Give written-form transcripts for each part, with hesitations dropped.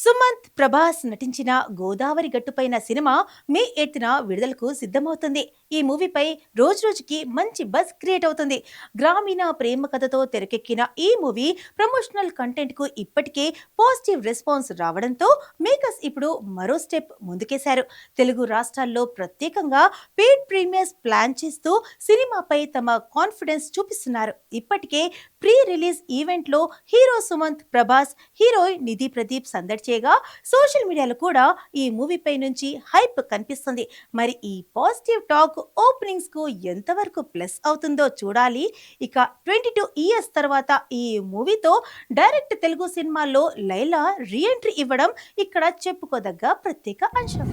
సుమంత్ ప్రభాస్ నటించిన గోదావరి గట్టుపైన సినిమా మే 8న విడుదలకు సిద్ధమవుతుంది. ఈ మూవీపై రోజురోజుకి మంచి బజ్ క్రియేట్ అవుతుంది. గ్రామీణ ప్రేమ కథతో తెరకెక్కిన ఈ మూవీ ప్రమోషనల్ కంటెంట్ కు ఇప్పటికే పాజిటివ్ రెస్పాన్స్ రావడంతో మేకర్స్ ఇప్పుడు మరో స్టెప్ ముందుకేశారు. తెలుగు రాష్ట్రాల్లో ప్రత్యేకంగా పెయిడ్ ప్రీమియర్స్ ప్లాన్ చేస్తూ సినిమాపై తమ కాన్ఫిడెన్స్ చూపిస్తున్నారు. ఇప్పటికే ప్రీ రిలీజ్ ఈవెంట్ లో హీరో సుమంత్ ప్రభాస్, హీరోయిన్ నిధి ప్రదీప్ సందడి చేయగా సోషల్ మీడియాలో కూడా ఈ మూవీపై నుంచి హైప్ కనిపిస్తుంది. మరి ఈ పాజిటివ్ టాక్ ఓపెనింగ్స్ కు ఎంతవరకు ప్లస్ అవుతుందో చూడాలి. ఇక 22 ఇయర్స్ తర్వాత ఈ మూవీతో డైరెక్ట్ తెలుగు సినిమాల్లో లైలా రీఎంట్రీ ఇవ్వడం ఇక్కడ చెప్పుకోదగ్గ ప్రత్యేక అంశం.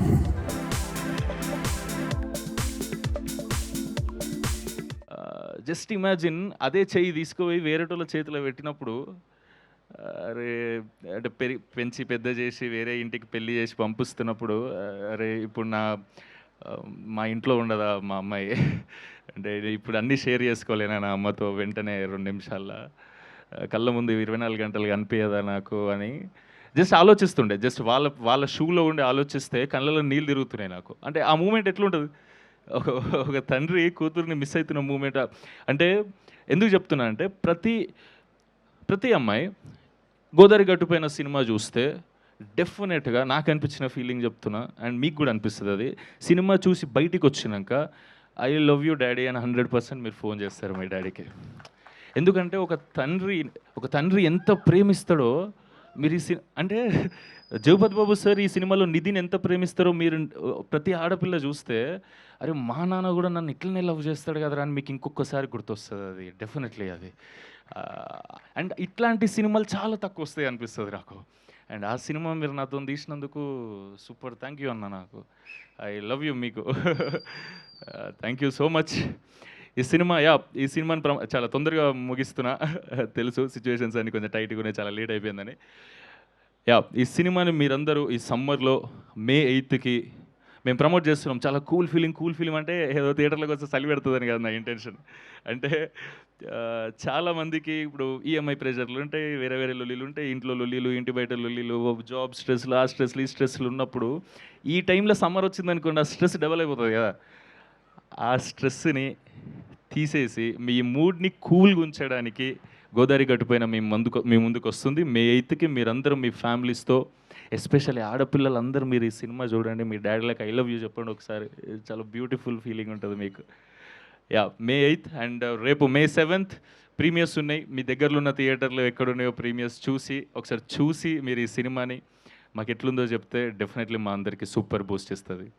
జస్ట్ ఇమాజిన్ అదే చెయ్యి తీసుకుపోయి వేరేటోళ్ళ చేతిలో పెట్టినప్పుడు అరే అంటే పెంచి పెద్ద చేసి వేరే ఇంటికి పెళ్లి చేసి పంపిస్తున్నప్పుడు అరే ఇప్పుడు మా ఇంట్లో ఉండదా మా అమ్మాయి అంటే ఇప్పుడు అన్నీ షేర్ చేసుకోలేనా నా అమ్మతో వెంటనే 2 నిమిషాల్లో కళ్ళ ముందు 24 గంటలు కనిపించదా నాకు అని జస్ట్ ఆలోచిస్తుండే. జస్ట్ వాళ్ళ షూలో ఉండి ఆలోచిస్తే కళ్ళలో నీళ్ళు తిరుగుతున్నాయి నాకు. అంటే ఆ మూమెంట్ ఎట్లుంటుంది, ఒక తండ్రి కూతుర్ని మిస్ అవుతున్న మూమెంట్. అంటే ఎందుకు చెప్తున్నా అంటే ప్రతి అమ్మాయి గోదావరి గట్టుపైన సినిమా చూస్తే డెఫినెట్గా నాకు అనిపించిన ఫీలింగ్ చెప్తున్నా అండ్ మీకు కూడా అనిపిస్తుంది. అది సినిమా చూసి బయటికి వచ్చినాక ఐ లవ్ యూ డాడీ అని 100% మీరు ఫోన్ చేస్తారు మీ డాడీకి. ఎందుకంటే ఒక తండ్రి ఎంత ప్రేమిస్తాడో మీరు అంటే జగపతి బాబు సార్ ఈ సినిమాలో నిధిని ఎంత ప్రేమిస్తారో మీరు ప్రతి ఆడపిల్ల చూస్తే అరే మా నాన్న కూడా నన్ను ఇట్లనే లవ్ చేస్తాడు కదరా అని మీకు ఇంకొకసారి గుర్తొస్తుంది. అది డెఫినెట్లీ అది. అండ్ ఇట్లాంటి సినిమాలు చాలా తక్కువ వస్తాయి అనిపిస్తుంది నాకు. అండ్ ఆ సినిమా మీరు నాతో తీసినందుకు సూపర్, థ్యాంక్ యూ అన్న. నాకు ఐ లవ్ యూ మీకు. Thank you so much. ఈ సినిమాని చాలా తొందరగా ముగిస్తున్నా. తెలుసు సిచ్యువేషన్స్ అన్ని కొంచెం టైట్గా ఉన్నాయి, చాలా లేట్ అయిపోయిందని. ఈ సినిమాని మీరందరూ ఈ సమ్మర్లో మే 8కి మేము ప్రమోట్ చేస్తున్నాం. చాలా కూల్ ఫీలింగ్ అంటే ఏదో థియేటర్లోకి వస్తే చలి పెడుతుందని కాదు నా ఇంటెన్షన్. అంటే చాలామందికి ఇప్పుడు ఈఎంఐ ప్రెషర్లు ఉంటాయి, వేరే లొల్లీలు ఉంటాయి, ఇంట్లో లొల్లీలు, ఇంటి బయట లొల్లీలు, జాబ్ స్ట్రెస్లు, ఆ స్ట్రెస్లు, ఈ స్ట్రెస్లు ఉన్నప్పుడు ఈ టైంలో సమ్మర్ వచ్చిందనుకోండి, ఆ స్ట్రెస్ డబల్ అయిపోతుంది కదా. ఆ స్ట్రెస్ని తీసేసి మీ మూడ్ని కూల్గా ఉంచడానికి గోదావరి గట్టుపైన మీ ముందుకు వస్తుంది. మే 8కి మీరందరూ మీ ఫ్యామిలీస్తో, ఎస్పెషల్లీ ఆడపిల్లలందరూ మీరు ఈ సినిమా చూడండి. మీ డాడీలకు ఐ లవ్ యూ చెప్పండి ఒకసారి. చాలా బ్యూటిఫుల్ ఫీలింగ్ ఉంటుంది మీకు. మే 8 అండ్ రేపు మే 7th ప్రీమియర్స్ ఉన్నాయి. మీ దగ్గరలో ఉన్న థియేటర్లో ఎక్కడున్నాయో ప్రీమియర్స్ ఒకసారి చూసి మీరు ఈ సినిమాని మాకు ఎట్లుందో చెప్తే డెఫినెట్లీ మా అందరికీ సూపర్ బూస్ట్ ఇస్తుంది.